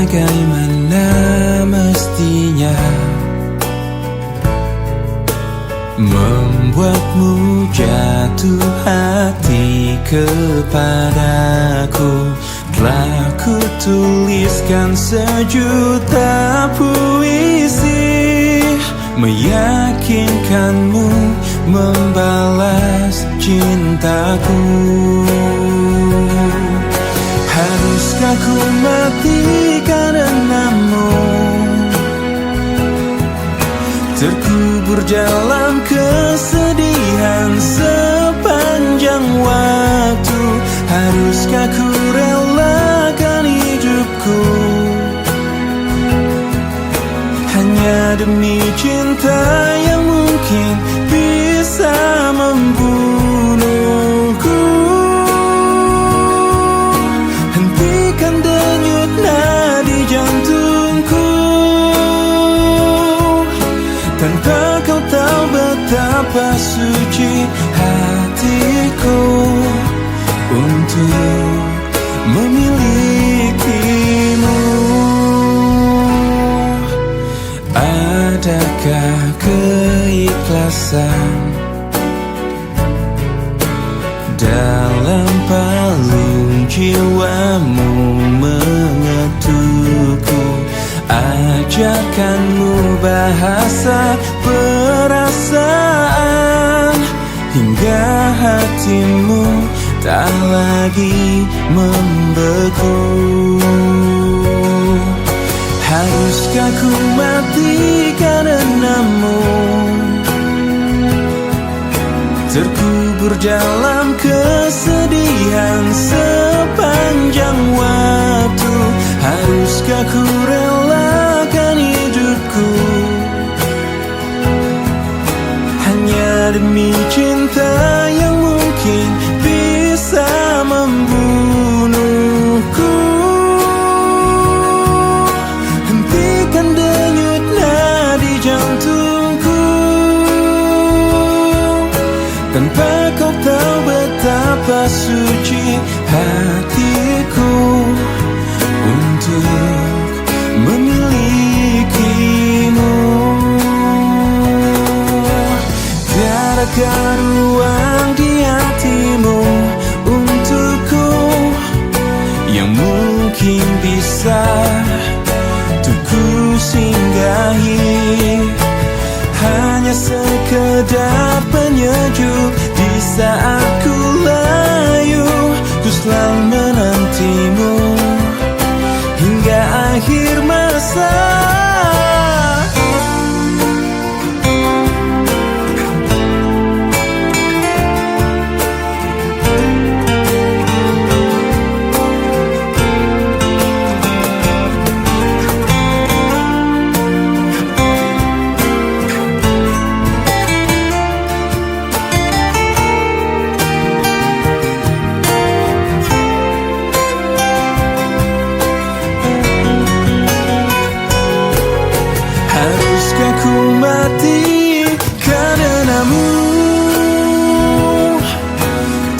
bagaimana mestinya membuatmu jatuh hati kepadaku. Telah ku tuliskan sejuta puisi, meyakinkanmu membalas cintaku. Haruskah ku mati karenamu, terkubur dalam kesedihan sepanjang waktu? Haruskah ku relakan hidupku hanya demi cinta yang mungkin bisa membunuhku? Hentikan denyut nadi jantungku, tanpa kau tahu betapa suci hatiku untuk memilikimu. Adakah keikhlasan dalam palung jiwamu mengetukku? Ajarkanmu bahasa perasaan hingga hatimu tak lagi membeku. Haruskah ku mati karenamu, terkubur dalam kesedihan sepanjang waktu? Haruskah ku relakan hidupku hanya demi cinta yang mungkin bisa membunuhku? Hentikan denyut nadi jantungku, tanpa kau tahu betapa suci hatiku untuk memilikimu. Tiadakah ruang di hatimu untukku yang mungkin bisa untuk ku singgahi? Hanya sekedar penyejuk di saat ku layu, ku selalu menantimu hingga akhir masa. Haruskah ku mati karenamu,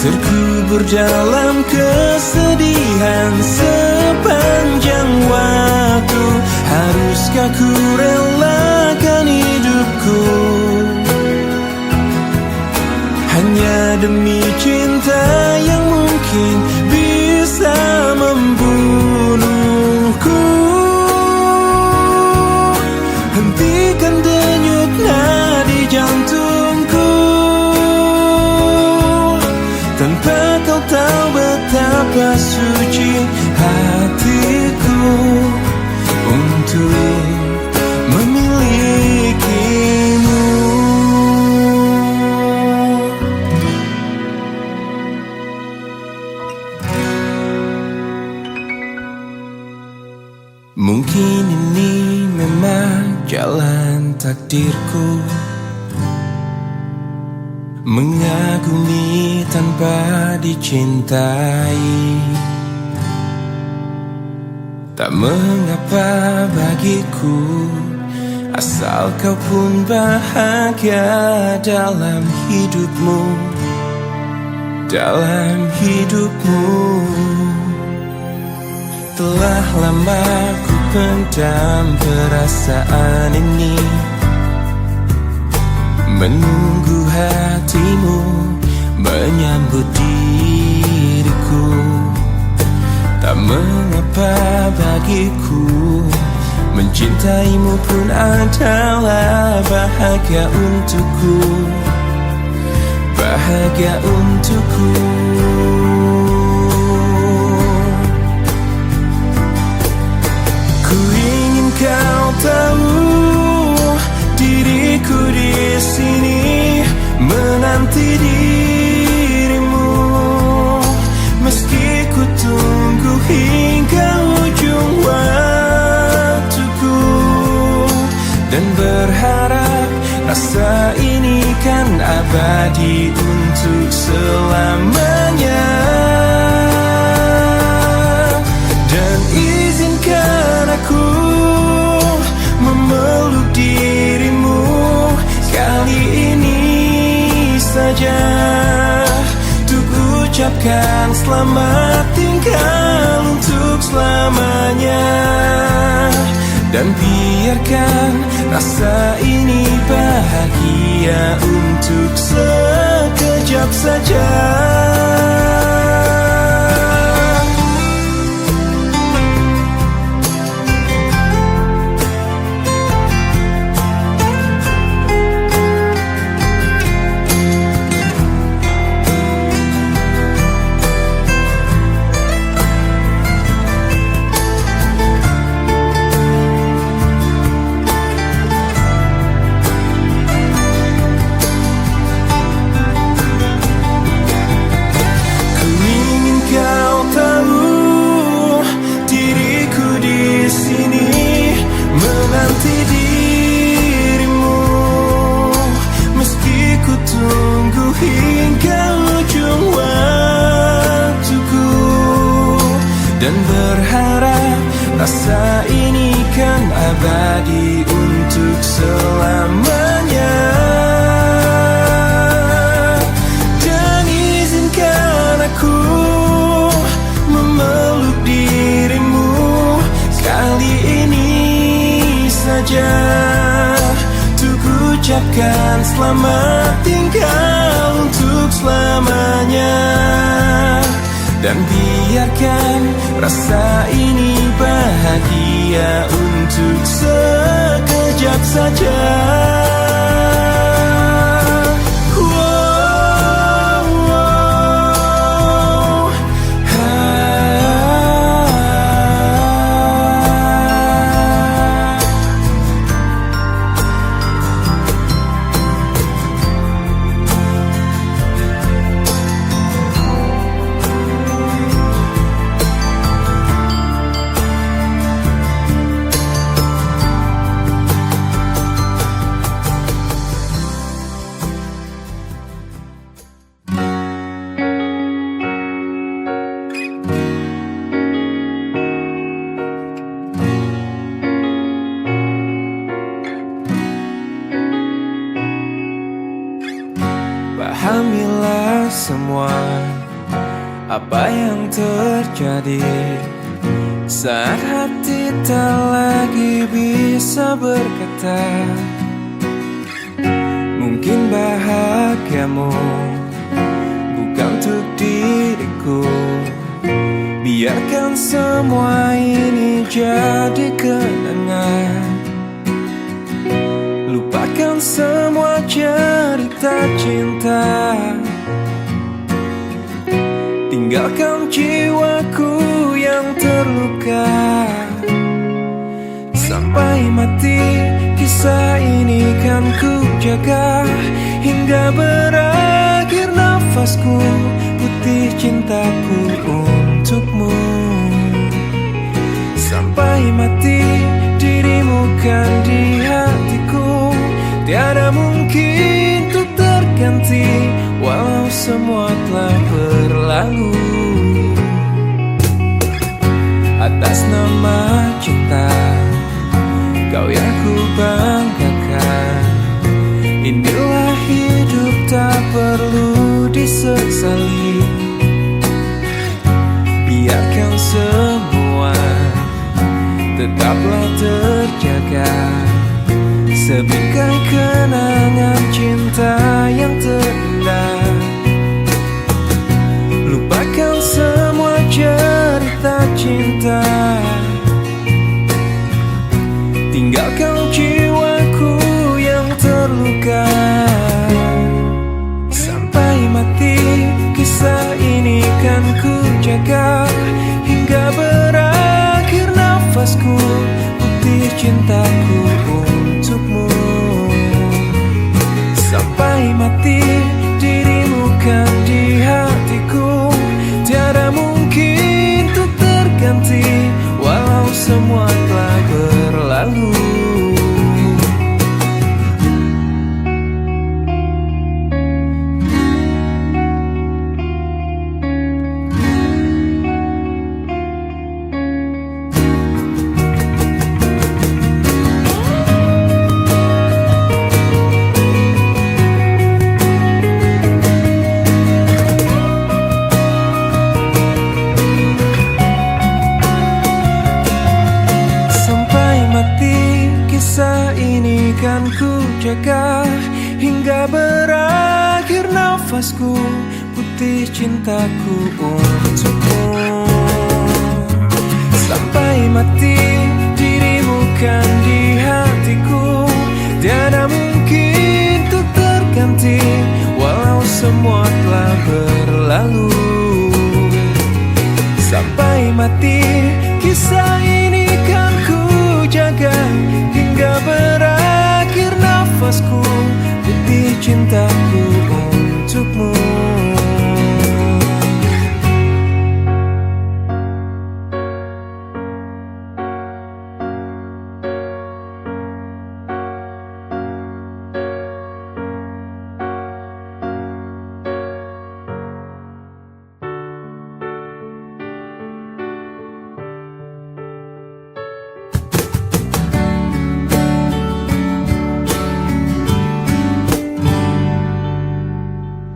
terkubur dalam kesedihan sepanjang waktu? Haruskah ku relakan hidupku hanya demi cinta yang mungkin bisa membunuhku? Hentikan denyut nadi jantungku, tanpa kau tahu betapa suci hatiku untuk memilikimu. Mungkin ini memang jalan takdirku, mengagumi tanpa dicintai. Tak mengapa bagiku, asal kau pun bahagia dalam hidupmu, dalam hidupmu. Telah lama ku pendam perasaan ini, menunggu hatimu menyambut diriku. Tak mengapa bagiku, mencintaimu pun adalah bahagia untukku, bahagia untukku. Ku ingin kau tahu, diriku di sini menanti dirimu, meski ku tunggu hingga ujung waktuku, dan berharap rasa ini kan abadi untuk selamanya. Dan izinkan aku memeluk dirimu kali ini saja, untuk ucapkan selamat tinggal untuk selamanya. Dan biarkan rasa ini bahagia untuk sekejap saja. Dan berharap rasa ini kan abadi untuk selamanya. Dan izinkan aku memeluk dirimu kali ini saja, untuk ucapkan selamat tinggal untuk selamanya. Dan biarkan rasa ini bahagia untuk sekejap saja. Pahamilah semua apa yang terjadi saat hati tak lagi bisa berkata. Mungkin bahagiamu bukan untuk diriku. Biarkan semua ini jadi kenangan. Lupakan semua cerita cinta, tinggalkan jiwaku yang terluka. Sampai mati kisah ini kan ku jaga, hingga berakhir nafasku, putih cintaku untukmu. Sampai mati dirimu kan di hatiku, tiada mungkin untuk terganti, walau semua telah berlalu. Atas nama cinta, kau yang ku banggakan. Inilah hidup tak perlu disesali. Biarkan semua tetaplah terjaga. Sebingkai kenangan cinta yang terindah. Lupakan semua cerita cinta, tinggalkan jiwaku yang terluka. Sampai mati kisah ini kan ku jaga, hingga berakhir nafasku, bukti cintaku untukmu. Sampai mati dirimu kan di hatiku, tiada mungkin untuk terganti, walau semua telah berlalu. Kisah ini kan ku jaga, hingga berakhir nafasku, putih cintaku untukmu. Sampai mati dirimu kan di hatiku, tiada mungkin untuk terganti, walau semua telah berlalu. Sampai mati kisah ini kan ku jaga, hingga berakhir nafasku, bukti cintaku untukmu.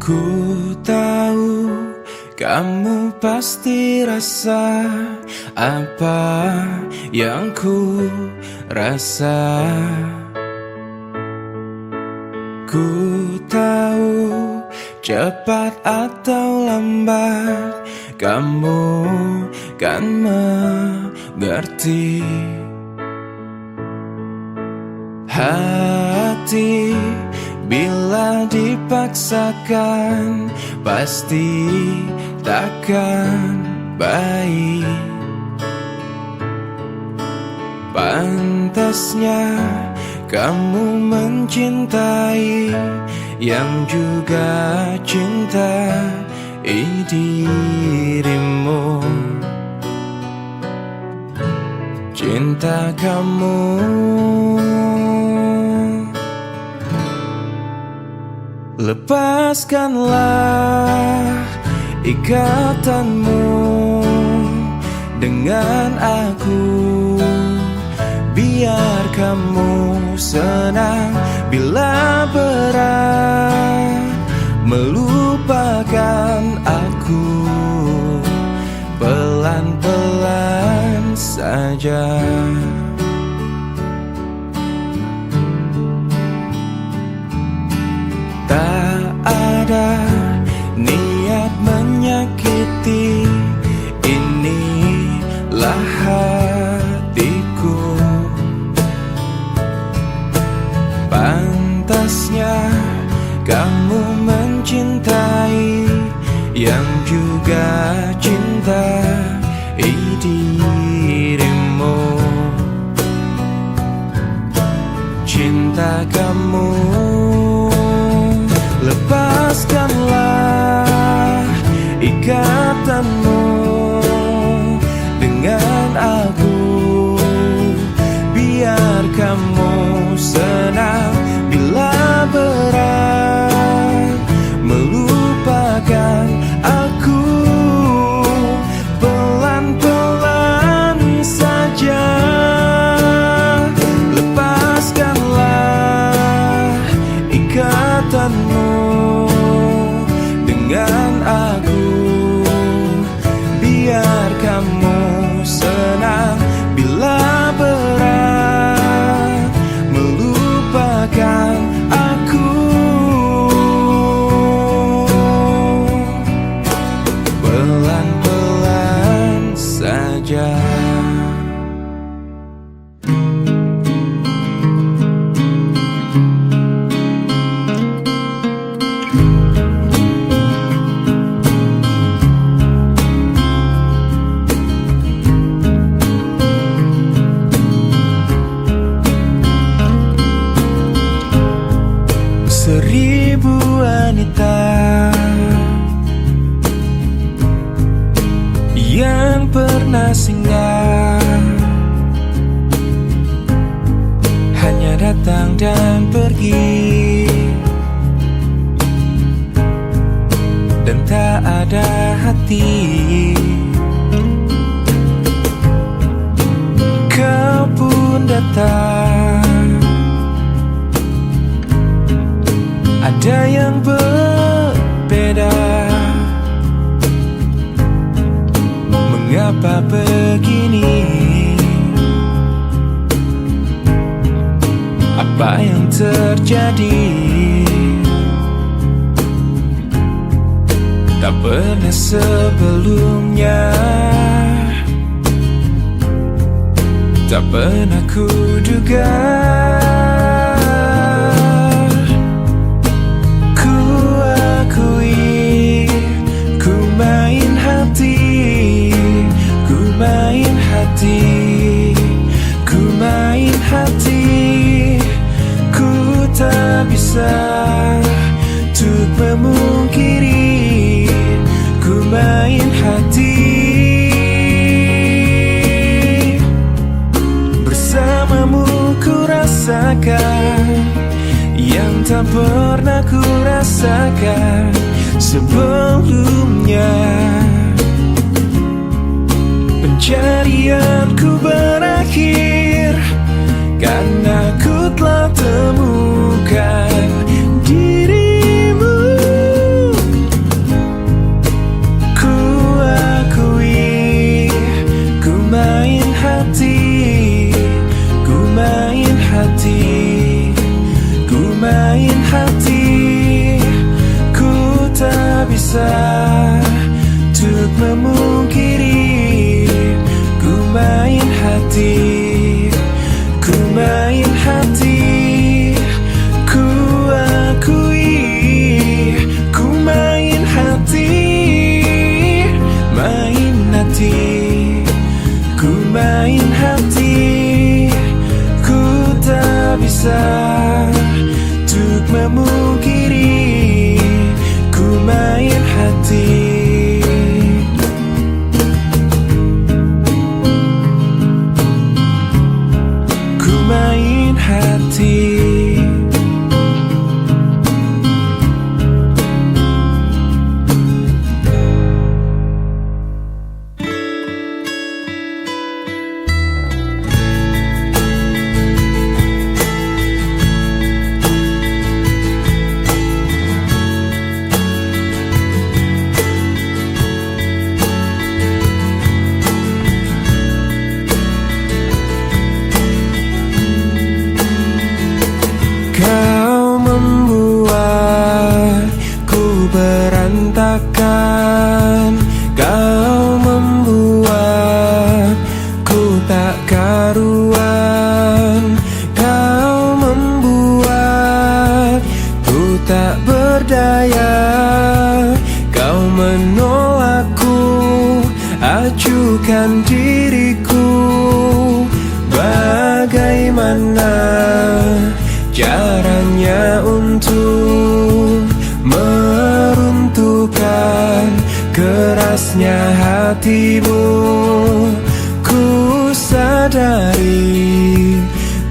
Ku tahu kamu pasti rasa apa yang ku rasa. Ku tahu cepat atau lambat kamu kan mengerti. Hati bila dipaksakan pasti takkan baik. Pantasnya kamu mencintai yang juga cintai dirimu. Cinta kamu lepaskanlah ikatanmu dengan aku, biar kamu senang bila berat melupakan aku. Pelan-pelan saja. Tak ada niat menyakiti, inilah hatiku. Pantasnya kamu mencintai yang juga cintai dirimu. Cinta kamu lepaskanlah ikatanmu dengan aku, biar kamu senang bila berat melupakan aku. Pelan-pelan saja, lepaskanlah pernah singgah, hanya datang dan pergi, dan tak ada hati. Kau pun datang, ada yang berbeda. Mengapa begini? Apa yang terjadi? Tak pernah sebelumnya, tak pernah kuduga. Ku akui, ku main hati, ku main hati, ku main hati. Ku tak bisa untuk memungkiri, ku main hati. Bersamamu ku rasakan yang tak pernah ku rasakan sebelumnya. Pencarianku berakhir karena ku telah temukan dirimu. Ku akui, ku main hati, ku main hati, ku main hati. Ku tak bisa untuk memungkiri, ku main hati, ku main hati. Ku akui, ku main hati, main hati, ku main hati. Ku tak bisa untuk memungkiri, ku main hati. Ku main hati. Kau membuatku berantakan, kau membuatku tak karuan, kau membuatku tak berdaya. Kau menolakku, acuhkan diriku. Bagaimana caranya untuk meruntuhkan kerasnya hatimu? Ku sadari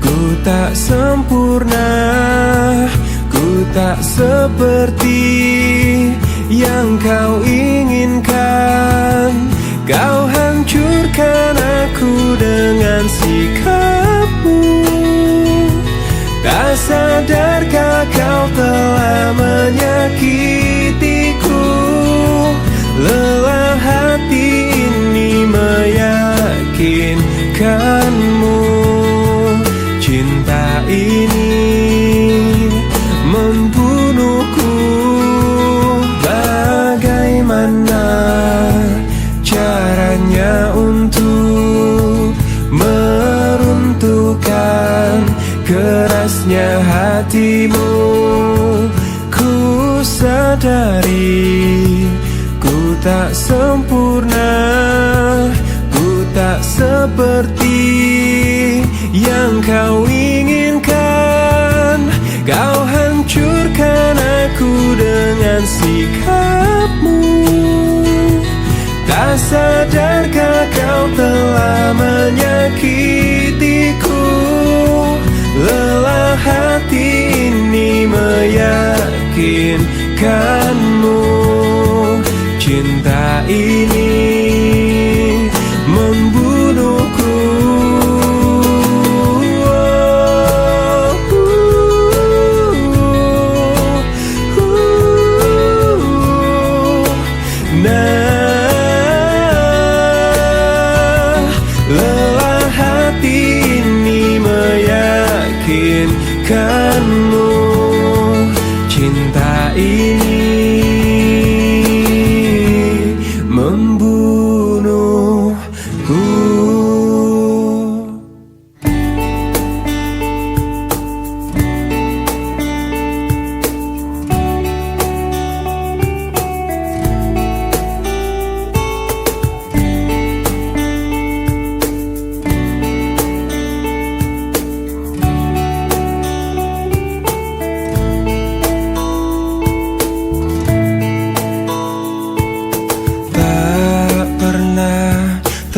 ku tak sempurna, ku tak seperti yang kau inginkan. Kau hancurkan aku dengan sikapmu. Tak sadarkah kau telah menyakitiku? Lelah hati ini meyakinkanmu. Cinta ini membunuhku. Bagaimana caranya untuk meruntuhkan kerasnya hatimu? Ku sadari ku tak sempurna, ku tak seperti yang kau inginkan. Kau hancurkan aku dengan sikapmu. Tak sadarkah kau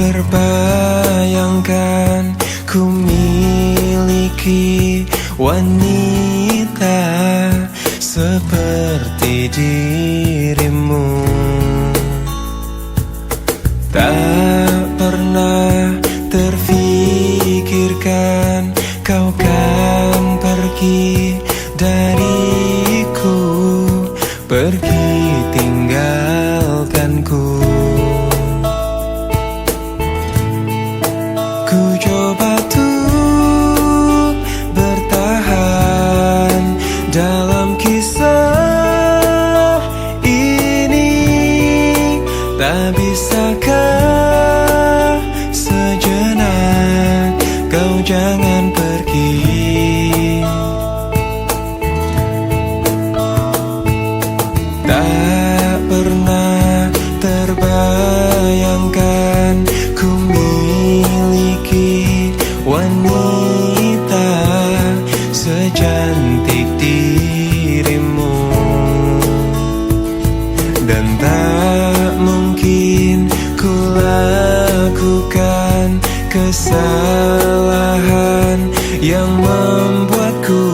terbayangkan ku miliki wanita seperti dirimu. Tak pernah terfikirkan kau kan pergi dariku, pergi tinggalkanku. Ku coba tuh bertahan dalam kisah ini. Tak bisakah sejenak kau jangan pergi? Tak pernah terbayangkan ku miliki wanita secantik dirimu. Dan tak mungkin ku lakukan kesalahan yang membuatku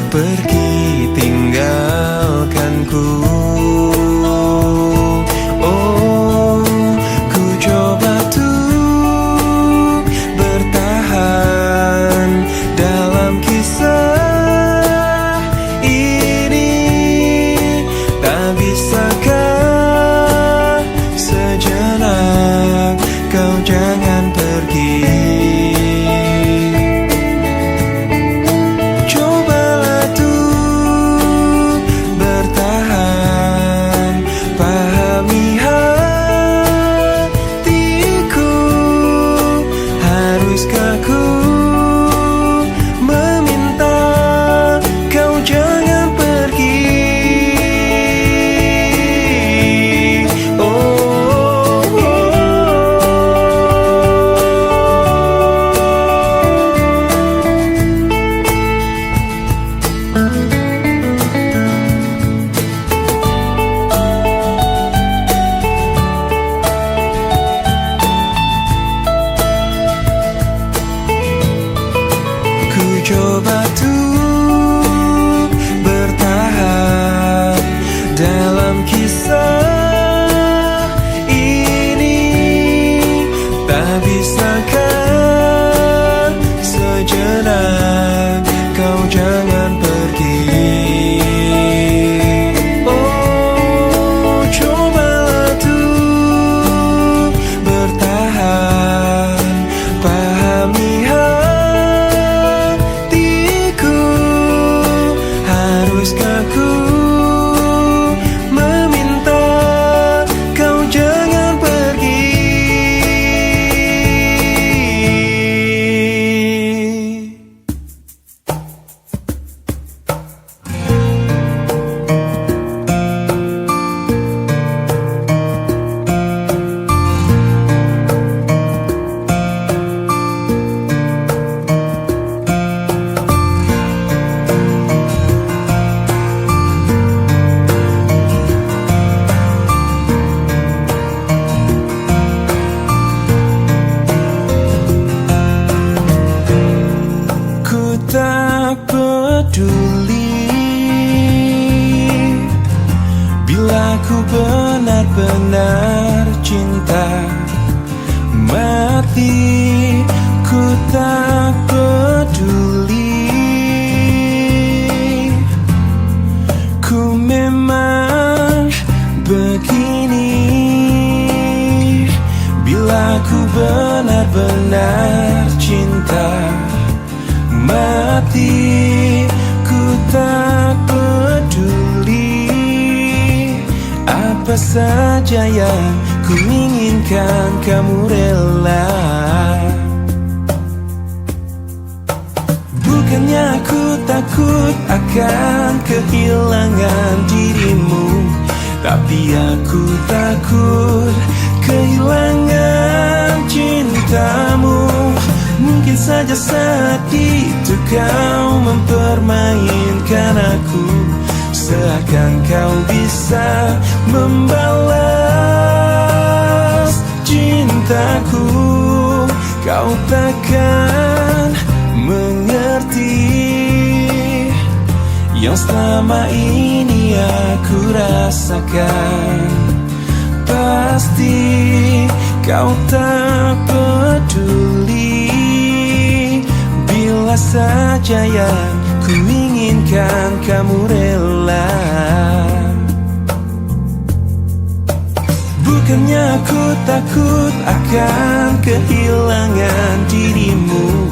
pergi tinggalkanku. Oh, ku coba tuh bertahan dalam kisah ini. Tak bisakah sejenak kau jangan pergi? Cobalah tuh bertahan, pahami hatiku. Haruskah ku meminta kau jangan pergi? Coba tuh bertahan dalam kisah ini. Tak bisakah sejenak kau jangan pergi? Oh, cobalah tuh bertahan, pahami haruskah ku meminta kau jangan pergi? Tak peduli bila ku benar-benar cinta mati. Ku tak peduli, ku memang begini. Bila ku benar-benar cinta mati, ku tak peduli apa saja yang ku inginkan, kamu rela. Bukannya aku takut akan kehilangan dirimu, tapi aku takut kehilangan cintamu. Mungkin saja saat itu kau mempermainkan aku, seakan kau bisa membalas cintaku, kau takkan mengerti yang selama ini aku rasakan. Pasti kau tak peduli bila saja yang ku inginkan kamu rela. Bukannya aku takut akan kehilangan dirimu,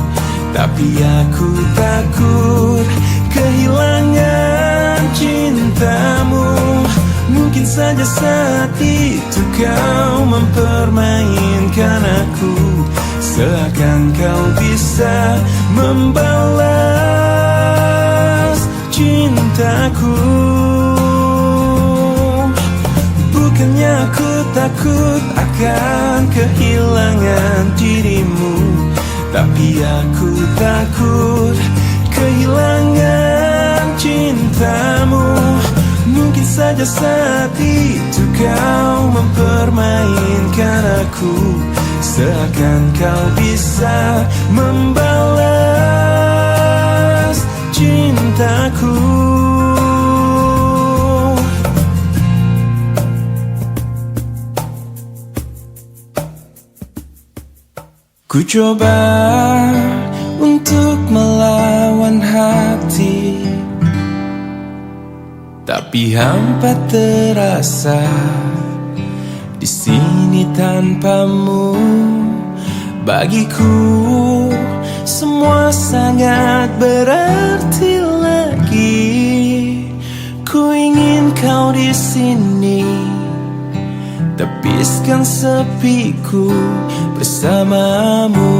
tapi aku takut kehilangan cintamu. Mungkin saja saat itu kau mempermainkan aku, seakan kau bisa membalas cintaku. Bukannya aku takut akan kehilangan dirimu, tapi aku takut kehilangan cintamu. Mungkin saja saat itu kau mempermainkan aku, seakan kau bisa membalas cintaku. Ku coba untuk melawan hati, tapi hampa terasa di sini tanpamu. Bagiku semua sangat berarti lagi. Ku ingin kau di sini, tepiskan sepiku bersamamu.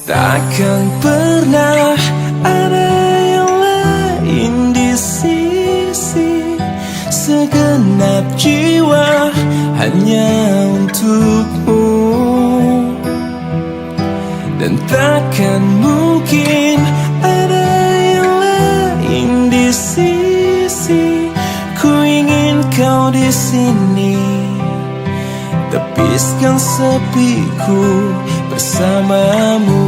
Takkan pernah ada yang lain di sisi, segenap jiwa hanya untukmu. Dan takkan mungkin ada yang lain di sisi. Ku ingin kau di sini, tepiskan sepiku bersamamu.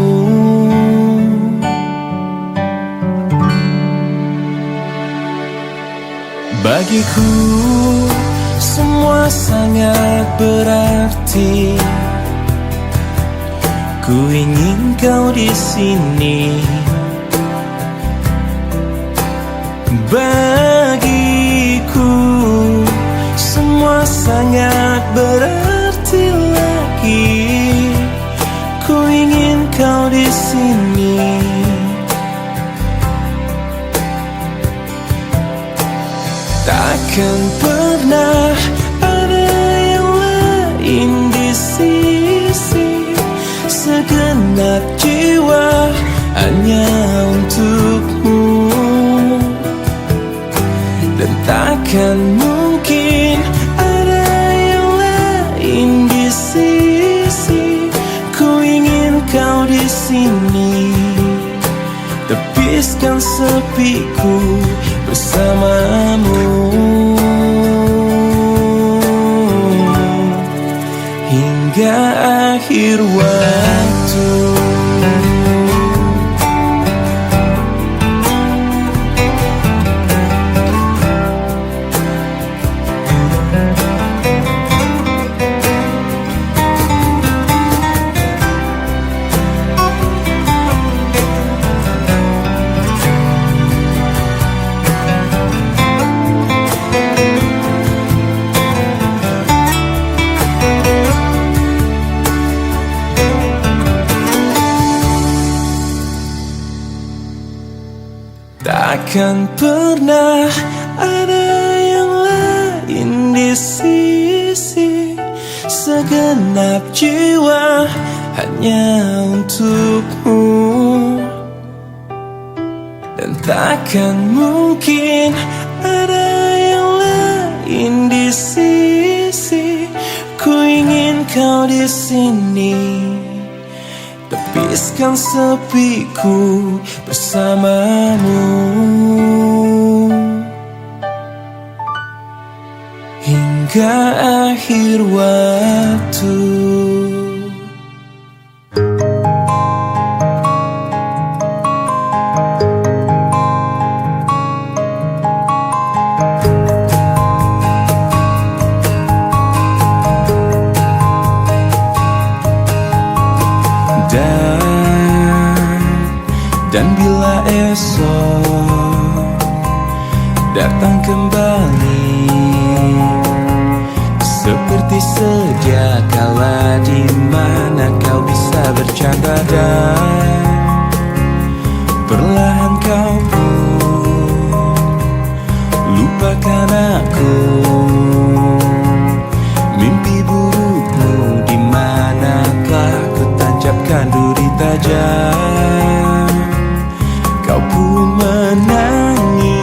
Bagiku semua sangat berarti. Ku ingin kau di sini. Bagiku semua sangat berarti lagi. Ku ingin kau di sini. Takkan pernah ada yang lain di sisi, segenap jiwa hanya untukmu. Dan takkan mungkin ada yang lain di sisi. Ku ingin kau di sini, tepiskan sepiku bersamamu hingga akhir waktu. Takkan pernah ada yang lain di sisi, segenap jiwa hanya untukmu. Dan takkan mungkin ada yang lain di sisi. Ku ingin kau di sini, tepiskan sepiku bersamamu. hingga akhir waktu. Dan bila esok datang kembali seperti sedia kala, di mana kau bisa bercanda dan perlahan kau pun lupakan aku. Mimpi burukmu di mana telah kutancapkan duri tajam. Kau pun menangis,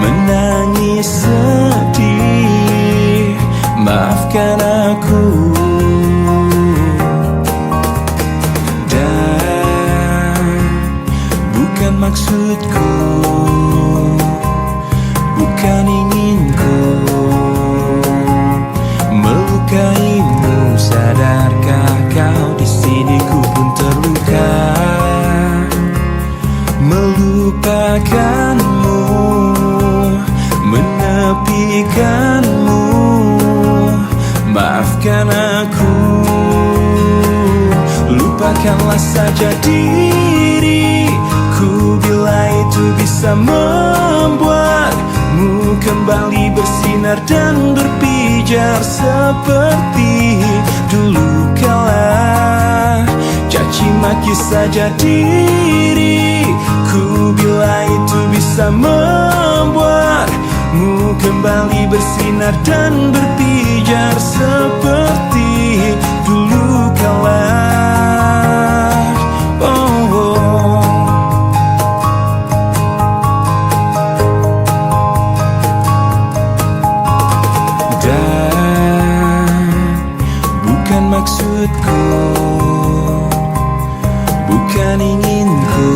menangis sedih. Maafkan aku. Dan bukan maksudku, bukan inginku melukaimu. Sadarkah kau di sini ku pun terluka, melupakanmu, menepikanmu. Maafkan aku. Lupakanlah saja diriku bila itu bisa membuatmu kembali bersinar dan berpijar seperti dulu kala. Caci maki saja diriku bila itu bisa membuatmu kembali bersinar dan berpijar seperti dulu kala. Dan bukan maksudku, bukan inginku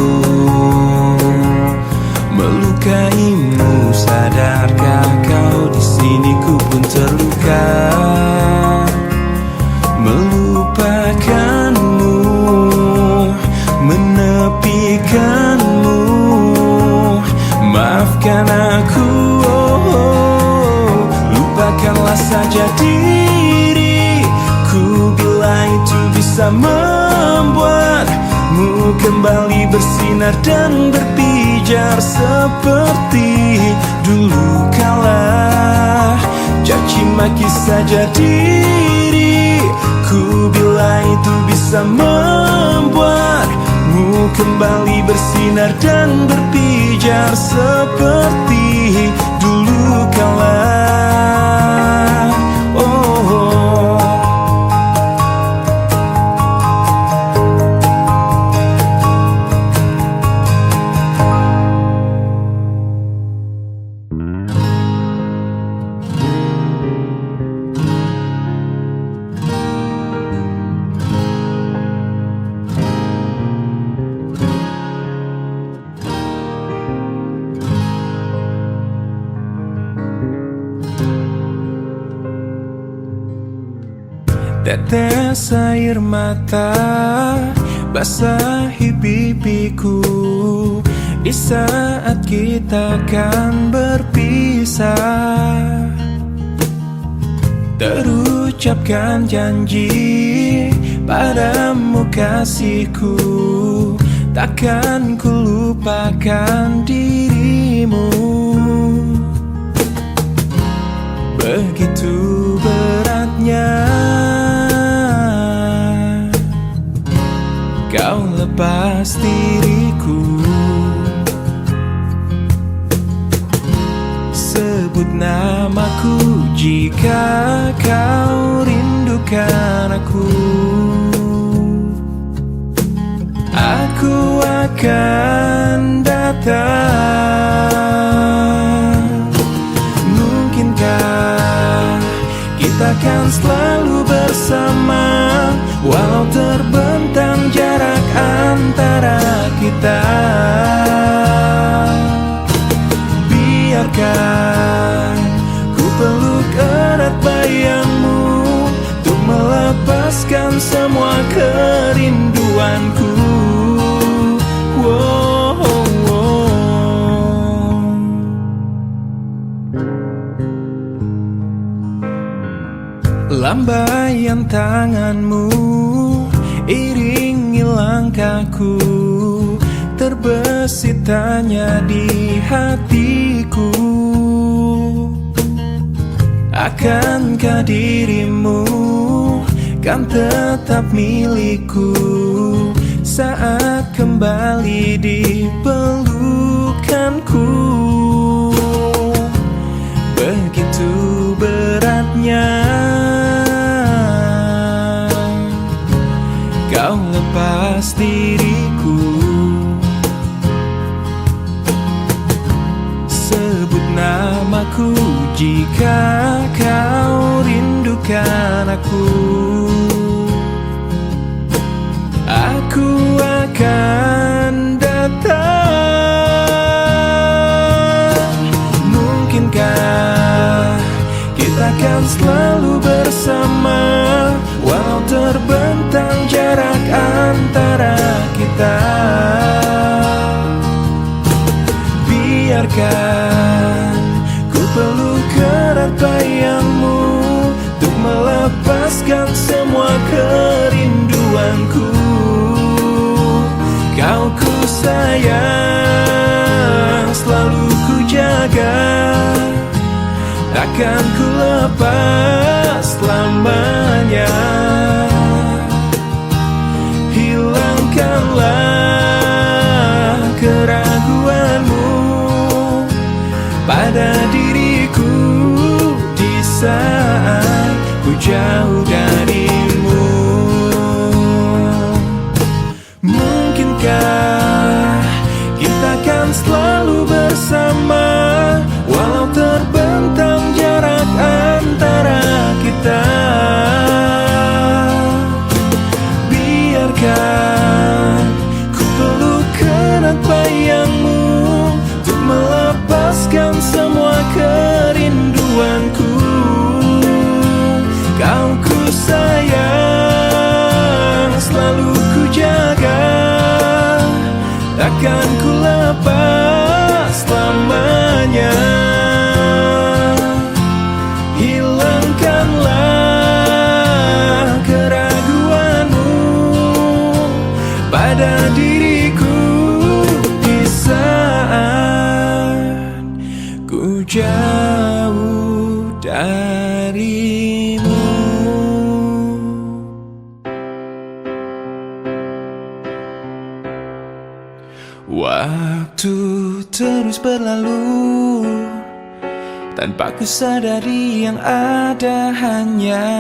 melukaimu. Sadarkah kau di sini ku pun terluka, melupakanmu, menepikanmu. Maafkan aku. Lupakanlah saja diriku bila itu bisa membuatmu kembali bersinar dan berpijar seperti dulu kala. Caci maki saja diriku bila itu bisa membuatmu kembali bersinar dan berpijar seperti dulu kala. Tetes air mata basahi pipiku di saat kita akan berpisah. Terucapkan janji padamu kasihku, takkan ku lupakan dirimu. Begitu beratnya kau lepas diriku. Sebut namaku jika kau rindukan aku. Aku akan datang. Mungkinkah kita akan selalu bersama, walau terbentang jarak antara kita. Biarkan ku peluk melepaskan semua kerinduanku. Wow, lambaian tanganmu iringi langkahku, terbesit tanya di hatiku. Akankah dirimu kan tetap milikku saat kembali di pelukanku? Begitu beratnya kau lepas diriku. Sebut namaku jika kau rindukan aku. Aku akan datang. Mungkinkah kita akan selalu bersama, walau terbentang jarak antara kita. Biarkan ku peluk erat bayangmu untuk melepaskan semua kerinduanku. Kau ku sayang, selalu ku jaga, takkan ku lepas selamanya. Hilangkanlah keraguanmu pada diriku di saat ku jauh darimu. Mungkinkah kita akan selalu bersama, walau terbentang jarak antara kita. Biarkan ku peluk erat bayangmu untuk melepaskan semua kerinduanku. Kau ku sayang, selalu ku jaga, takkan ku lepas selamanya. Hilangkanlah keraguanmu pada diriku di saat ku jauh darimu. Waktu terus berlalu tanpa ku sadari yang ada hanya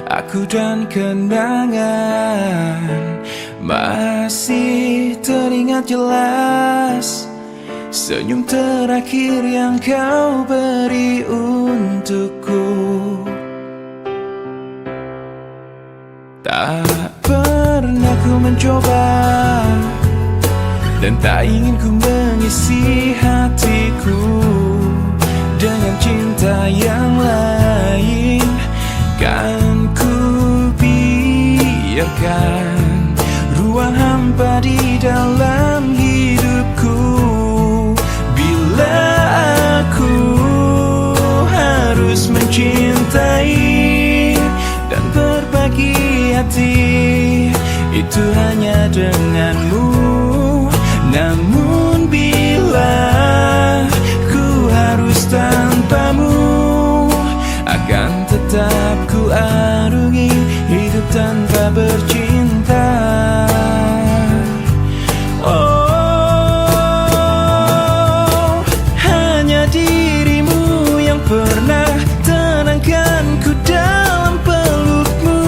aku dan kenangan. Masih teringat jelas senyum terakhir yang kau beri untukku. Tak pernah ku mencoba dan tak ingin ku mengisi hatiku dengan cinta yang lain. Kan ku biarkan ruang hampa di dalam hidupku. Bila aku harus mencintai dan berbagi hati, itu hanya denganmu. Namun bila ku harus tanpamu, akan tetap ku arungi hidup tanpa bercinta. Oh, hanya dirimu yang pernah tenangkanku dalam pelukmu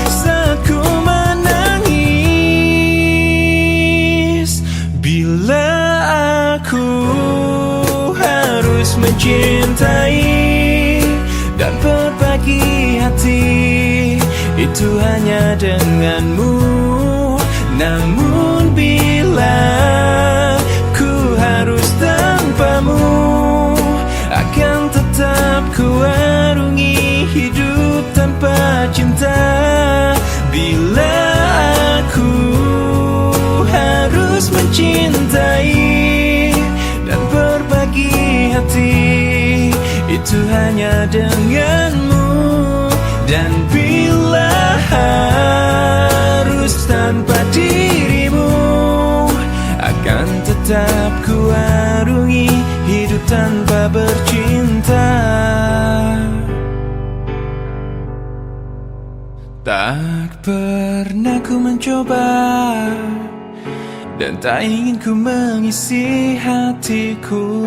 saat ku menangis. Bila aku harus mencintai dan berbagi hati, itu hanya denganmu. Namun bila ku harus tanpamu, akan tetap ku arungi hidup tanpa cinta. Bila aku harus mencintai dan berbagi hati, itu hanya denganmu. Dan bila harus tanpa dirimu, akan tetap ku arungi hidup tanpa bercinta. Tak pernah ku mencoba, dan tak ingin ku mengisi hatiku.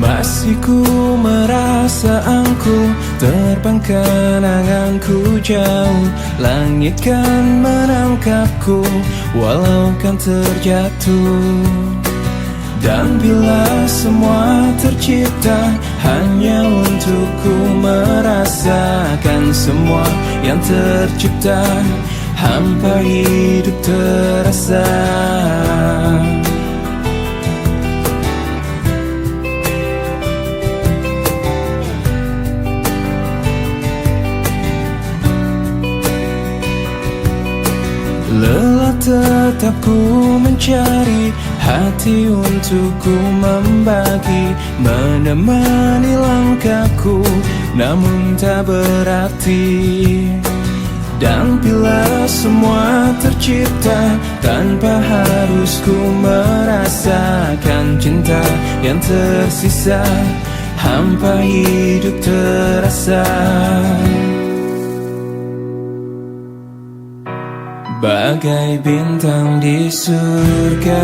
Masih ku merasa angkuh, terbang kenanganku jauh. Langit kan menangkapku, walau kan terjatuh. Dan bila semua tercipta hanya untukku merasakan semua yang tercipta, hampa hidup terasa. Lelah tetap ku mencari hati untuk ku membagi, menemani langkahku, namun tak berarti. Dan bila semua tercipta tanpa harus ku merasakan cinta yang tersisa, hampa hidup terasa. Bagai bintang di surga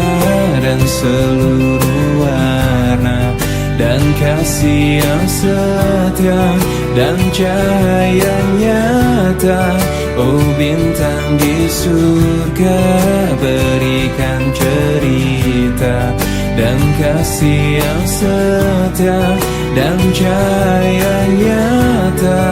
dan seluruh warna, dan kasih yang setia dan cahaya nyata. Oh bintang di surga, berikan cerita dan kasih yang setia dan cahaya nyata.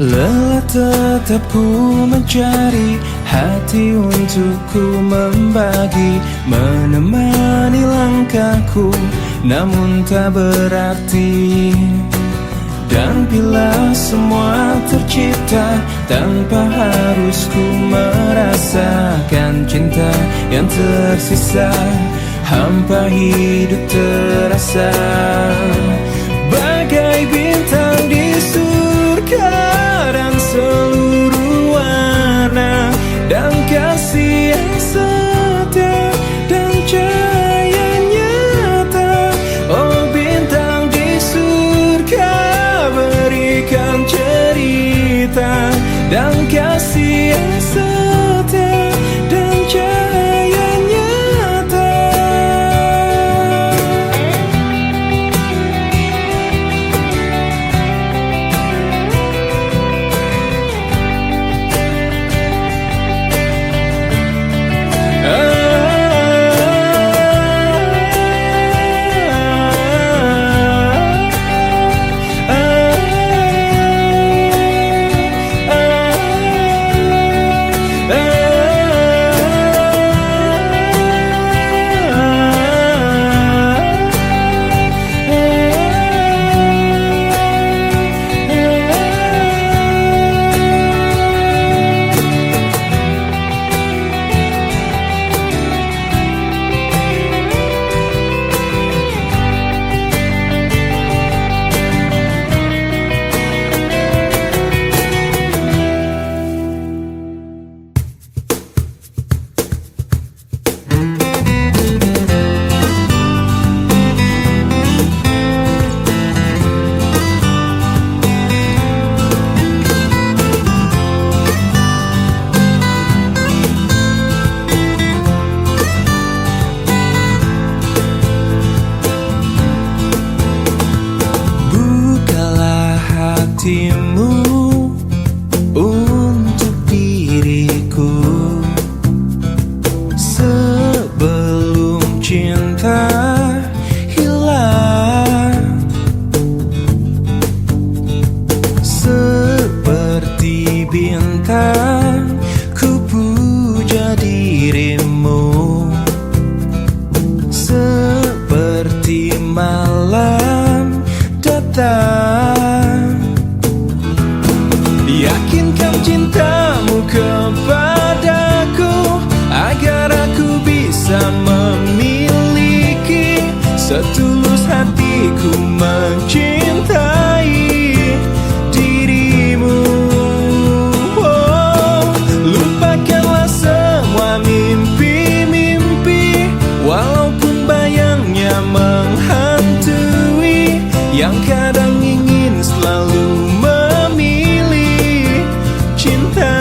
Lelah tetap ku mencari hati untuk ku membagi, menemani langkahku, namun tak berarti. Dan bila semua tercipta tanpa harus ku merasakan cinta yang tersisa, hampa hidup terasa. Bagai bintang di surga dan seluruh warna, dan kasih yang setia dan cahaya nyata. Oh bintang di surga, berikan cerita dan kasih yang setia dan cahaya nyata. malam datang. Yakinkan cintamu kepadaku agar aku bisa memiliki setulus hatiku mencintai dirimu. Oh, lupakanlah semua mimpi-mimpi, walaupun bayangnya menghantui, yang kadang ingin selalu memilih cinta.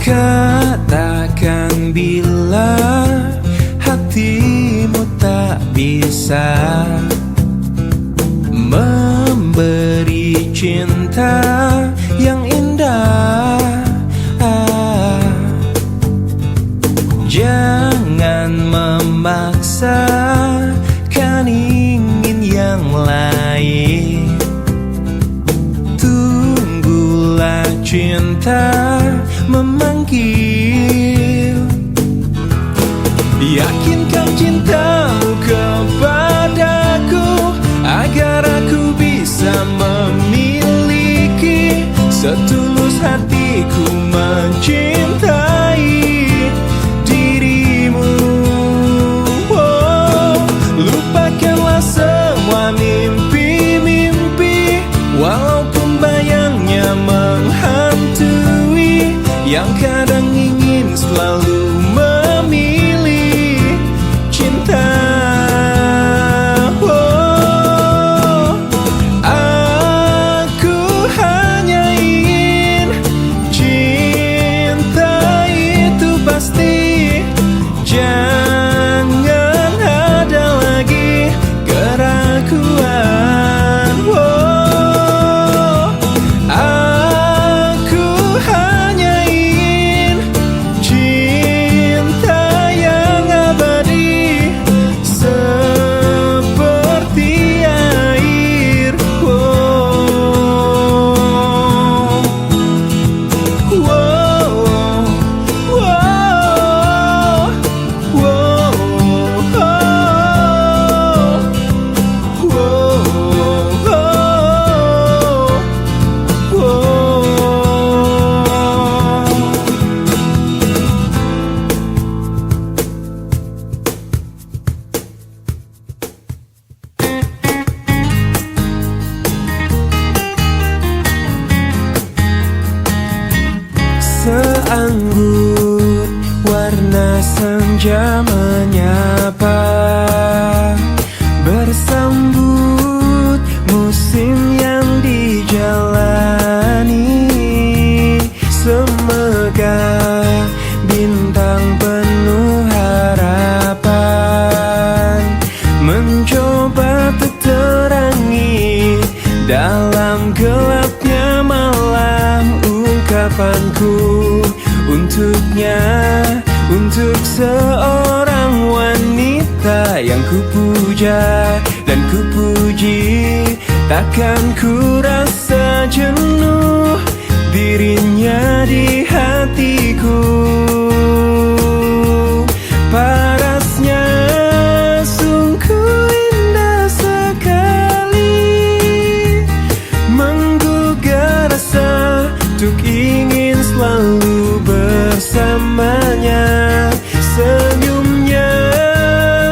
Katakan bila hatimu tak bisa memberi cinta yang indah. Jangan memaksakan ingin yang lain. Tunggulah cinta memanggil. Yakinkan cintamu kepadaku agar aku bisa memiliki setulus hatiku mencintai dirimu. Oh, lupakanlah semua mimpi-mimpi, walaupun bayangnya menghantui, yang kadang ingin selalu memilih cinta. Oh, aku hanya ingin cinta itu pasti. Jangan ada lagi keraguan. Oh, aku hanya ingin cinta yang abadi seperti air. Oh, oh, seanggun warna senja menyapa, bersambut musim yang dijalani. Semegah bintang penuh harapan mencoba terterangi dalam gelapnya malam. Ungkapanku untuknya, untuk seorang wanita yang kupuja dan kupuji, takkan ku rasa jenuh dirinya di hatiku. Parasnya sungguh indah sekali, menggugah rasa untuk ingin selalu bersamanya. Senyumnya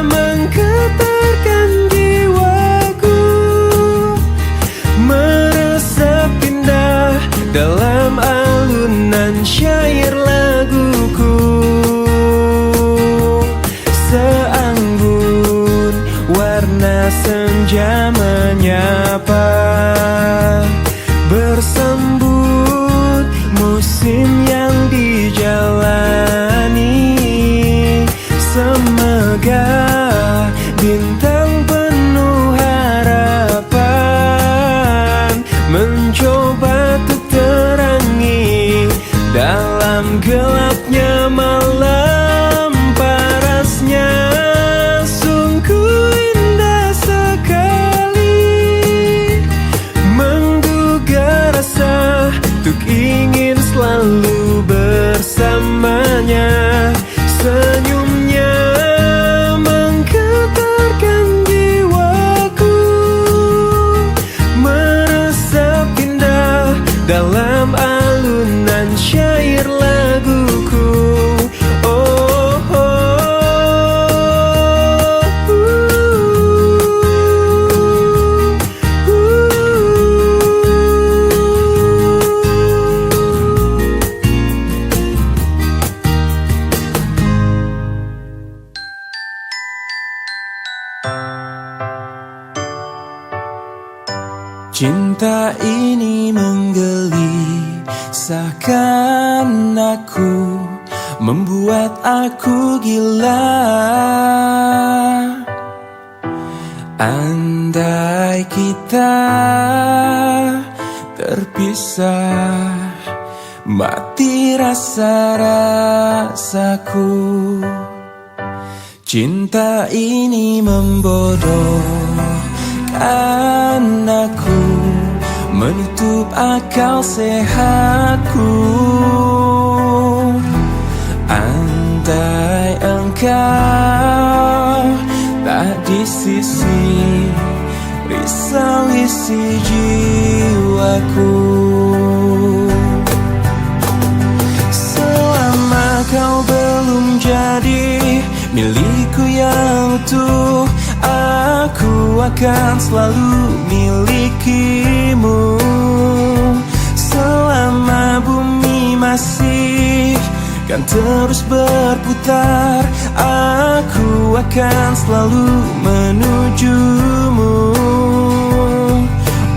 menggetarkan jiwaku, meresap indah dalam alunan syair laguku. Seanggun warna senja menyapa, bersambut musim yang dijalani. Semegah bintang penuh harapan mencoba terterangi dalam gelapnya malam. Parasnya sungguh indah sekali, menggugah rasa untuk ingin selalu bersamanya. Senyumnya menggetarkan jiwaku, meresap indah dalam alunan syair laguku. Cinta ini menggelisahkan aku, membuat aku gila. Andai kita terpisah, mati rasa-rasaku. Cinta ini membodohkan aku, menutup akal sehatku. Andai engkau tak di sisi, risau isi jiwaku. Selama kau belum jadi milikku yang utuh, aku akan selalu milikimu. Selama bumi masih kan terus berputar, aku akan selalu menujumu.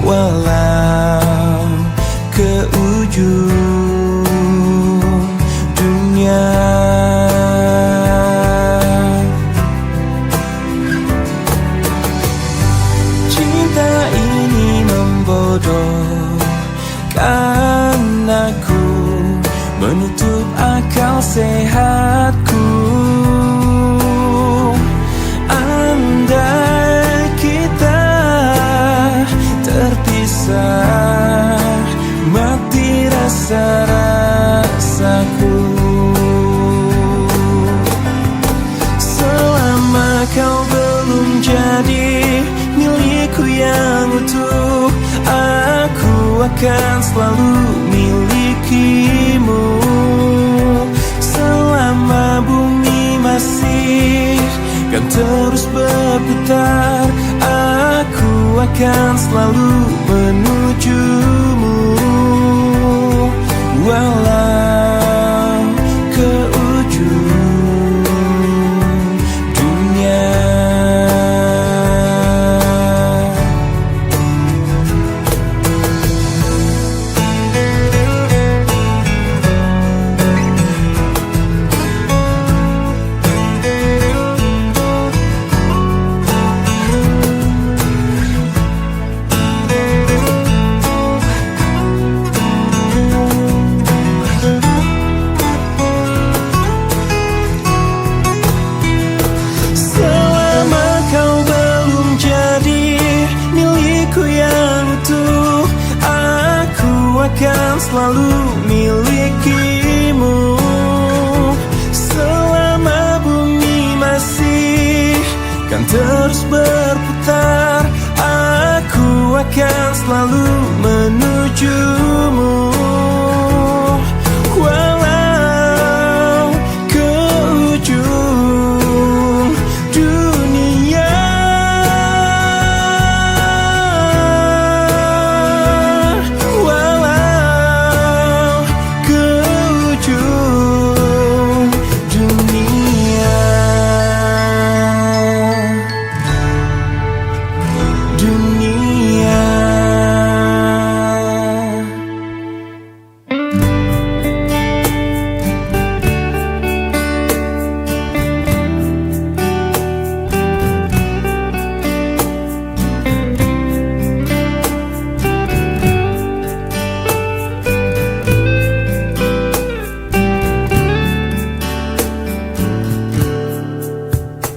Walau ke ujung dunia. Membodohkan aku, menutup akal sehatku. Andai kita terpisah, mati rasa-rasaku. Selama kau belum jadi milikku yang utuh, aku akan selalu milikimu. Selama bumi masih kan terus berputar, aku akan selalu menujumu. Walau ke ujung dunia. Akan selalu milikimu. Selama bumi masih kan terus berputar, aku akan selalu menujumu. Walau ke ujung dunia.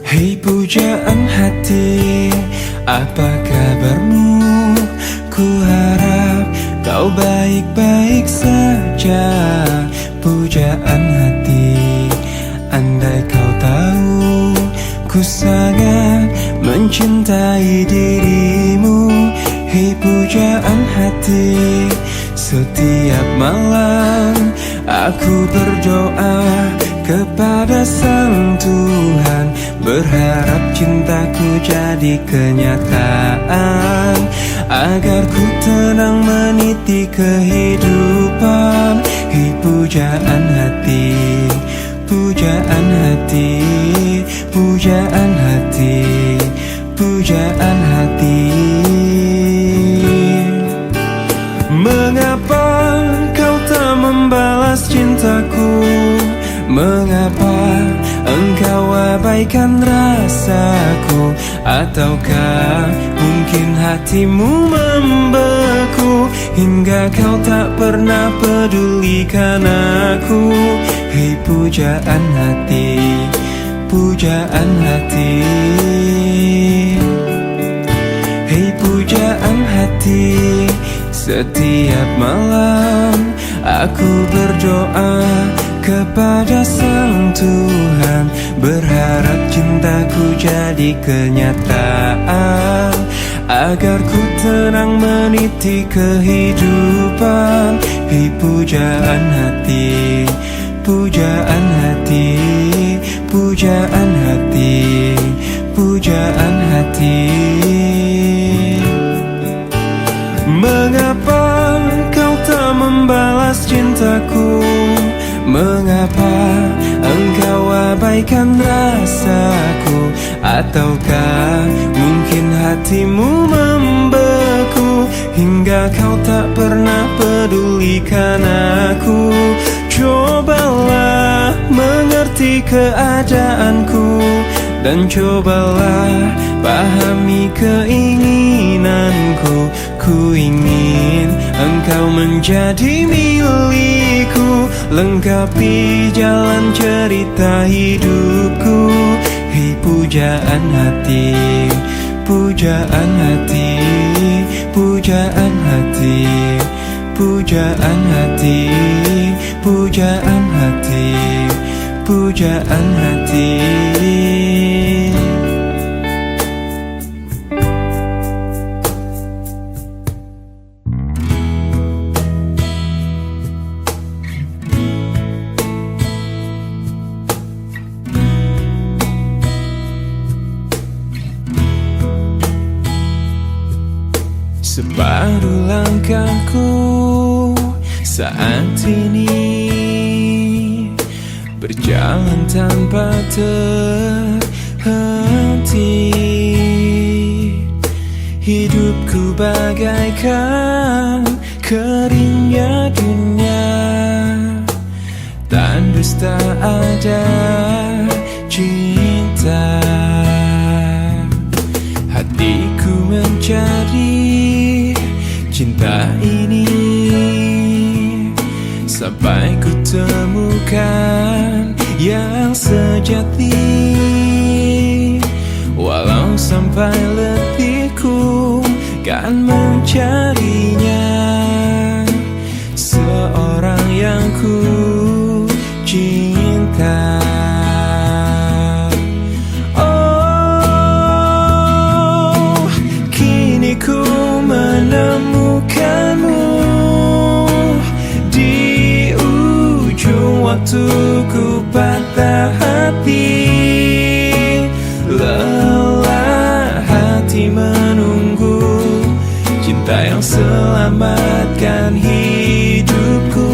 Hei pujaan hati, apa kabarmu? Ku harap kau baik-baik saja. Pujaan Ku sangat mencintai dirimu. Hei pujaan hati, setiap malam aku berdoa kepada Sang Tuhan, berharap cintaku jadi kenyataan, agar ku tenang meniti kehidupan. Hei pujaan hati, pujaan hati, pujaan hati, pujaan hati. Mengapa kau tak membalas cintaku? Mengapa engkau abaikan rasaku? Ataukah mungkin hatimu membeku hingga kau tak pernah pedulikan aku? Hei pujaan hati, pujaan hati. Hei pujaan hati, setiap malam aku berdoa kepada Sang Tuhan, berharap cintaku jadi kenyataan, agar ku tenang meniti kehidupan. Hei pujaan hati, pujaan hati, pujaan hati, pujaan hati. Mengapa kau tak membalas cintaku? Mengapa engkau abaikan rasaku? Ataukah mungkin hatimu membeku hingga kau tak pernah pedulikan aku? Cobalah mengerti keadaanku, dan cobalah pahami keinginanku. Ku ingin engkau menjadi milikku, lengkapi jalan cerita hidupku. Hei pujaan hati, pujaan hati, pujaan hati, pujaan hati, pujaan hati, pujaan hati. Separuh langkahku saat ini berjalan tanpa terhenti. Hidupku bagaikan keringnya dunia, tandus tak ada cinta. Hatiku mencari cinta ini sampai ku temukan yang sejati. Walau sampai letihku kan mencarinya, seorang yang ku cinta. Oh, kini ku menemukanmu di ujung waktu ku patah hati. Lelah hati menunggu cinta yang selamatkan hidupku.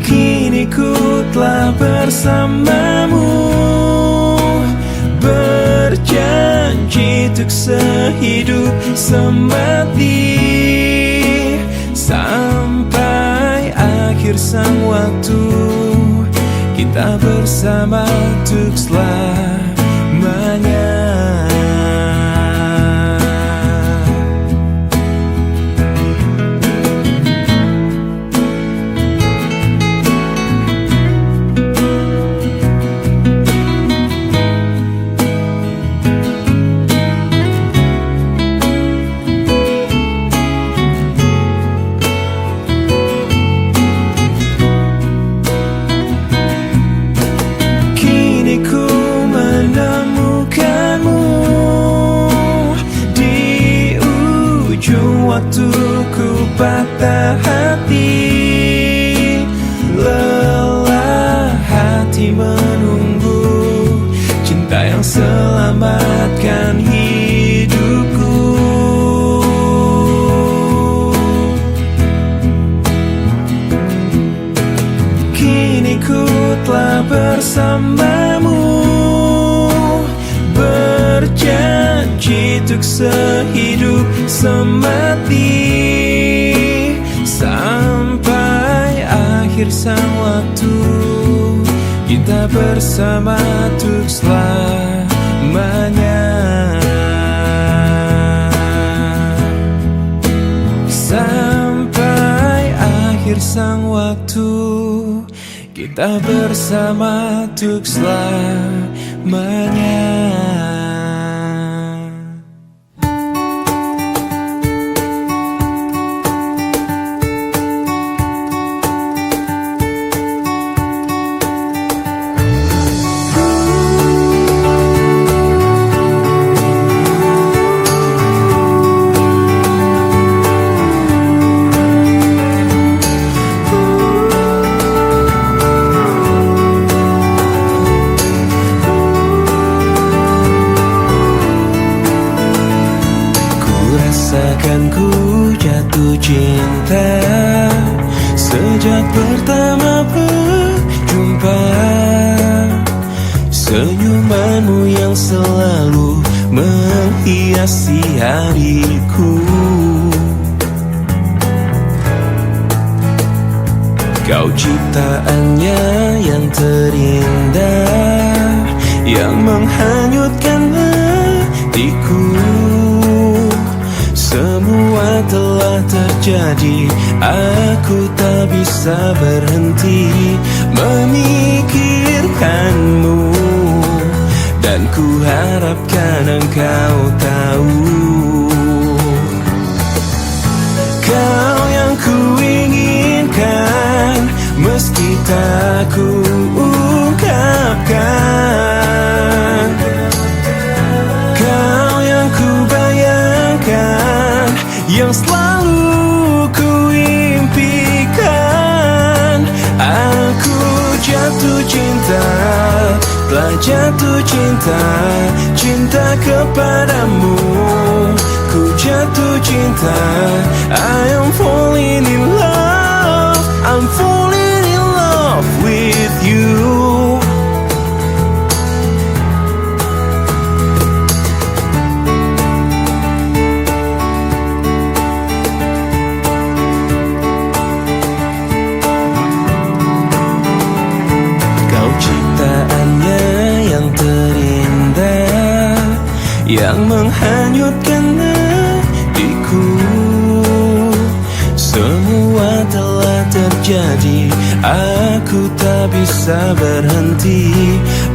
Kini ku telah bersamamu, berjanji untuk sehidup semati, sampai akhir sang waktu kita bersama untuk selamanya. waktuku patah hati, lelah hati menunggu cinta yang selamatkan hidupku. Kini ku telah bersamamu, berjanji untuk sehidup semati, sampai akhir sang waktu kita bersama untuk selamanya. Sampai akhir sang waktu kita bersama untuk selamanya. Rasakan ku jatuh cinta sejak pertama berjumpa. Senyumanmu yang selalu menghiasi hariku. Kau ciptaannya yang terindah, yang menghanyutkan hatiku. Semua telah terjadi, aku tak bisa berhenti memikirkanmu, dan ku harapkan engkau tahu. Kau yang ku inginkan, meski tak ku ungkapkan. Kau yang ku bayangkan, yang selalu ku impikan. Aku jatuh cinta, telah jatuh cinta, cinta kepadamu. Ku jatuh cinta, I am falling in love, I'm falling in love with you. Yang menghanyutkan hatiku. Semua telah terjadi, aku tak bisa berhenti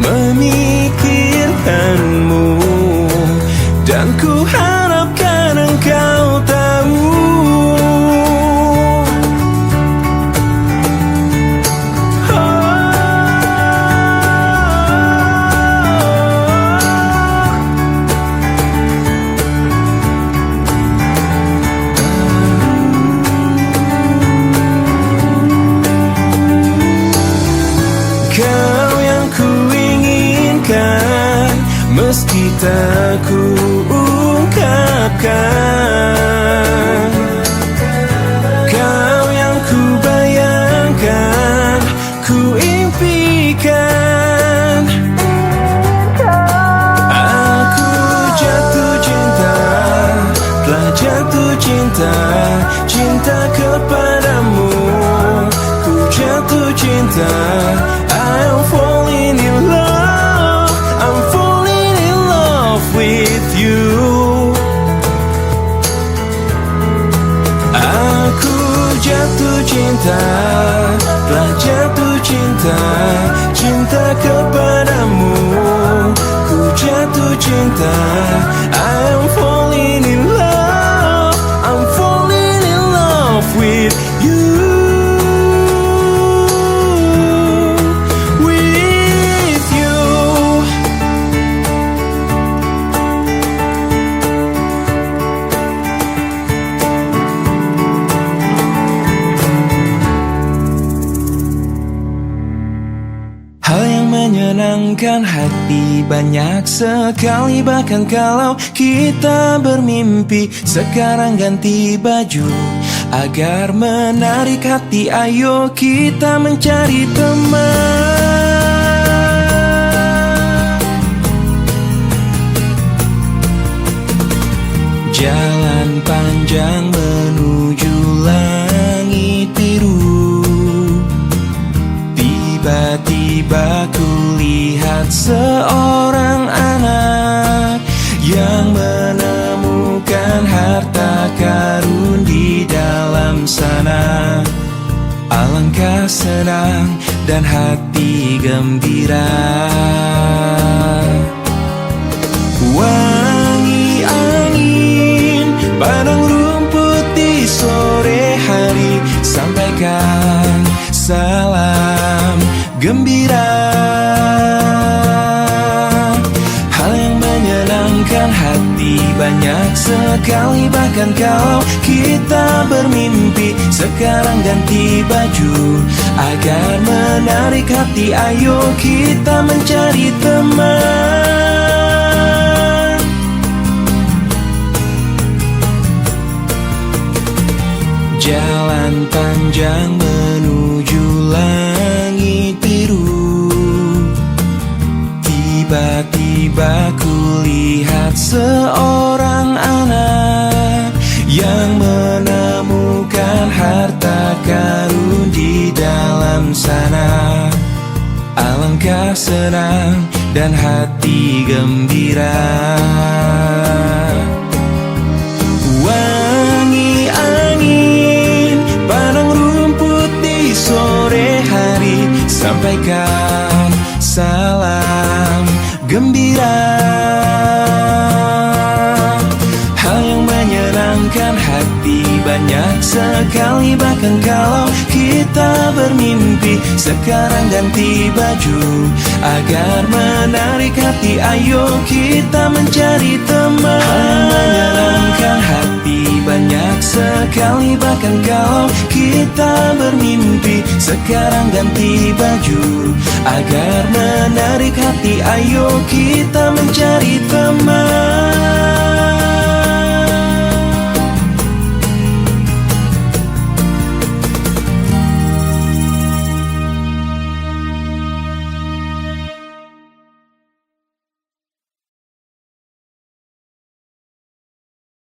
memikirkanmu, dan ku harapkan engkau tahu. Meski tak ku ungkapkan. Kau yang ku bayangkan, ku impikan. Aku jatuh cinta, telah jatuh cinta, cinta kepadamu. Ku jatuh cinta, I am falling in love, I'm falling in love with you. Aku jatuh cinta, telah jatuh cinta, cinta kepadamu. Ku jatuh cinta, I am falling in love, I'm falling in love with you. With menyenangkan hati banyak sekali. Bahkan kalau kita bermimpi, sekarang ganti baju agar menarik hati. Ayo kita mencari teman. Jalan panjang menuju langit biru. Tiba-tiba kulihat seorang anak yang menemukan harta karun di dalam sana. Alangkah senang dan hati gembira. Wangi angin padang rumput di sore hari, sampaikan salam gembira. Hal yang menyenangkan hati banyak sekali. Bahkan kalau kita bermimpi, sekarang ganti baju agar menarik hati. Ayo kita mencari teman. Jalan panjang menuju langit biru. Tiba-tiba kulihat seorang anak yang menemukan harta karun di dalam sana. Alangkah senang dan hati gembira. Wangi angin padang rumput di sore hari, sampaikan salam gembira. Hal yang menyenangkan hati banyak sekali. Bahkan kalau kita bermimpi, sekarang ganti baju agar menarik hati. Ayo kita mencari teman. Hal yang menyenangkan hati banyak sekali. Bahkan kalau kita bermimpi, sekarang ganti baju agar menarik hati. Ayo kita mencari teman.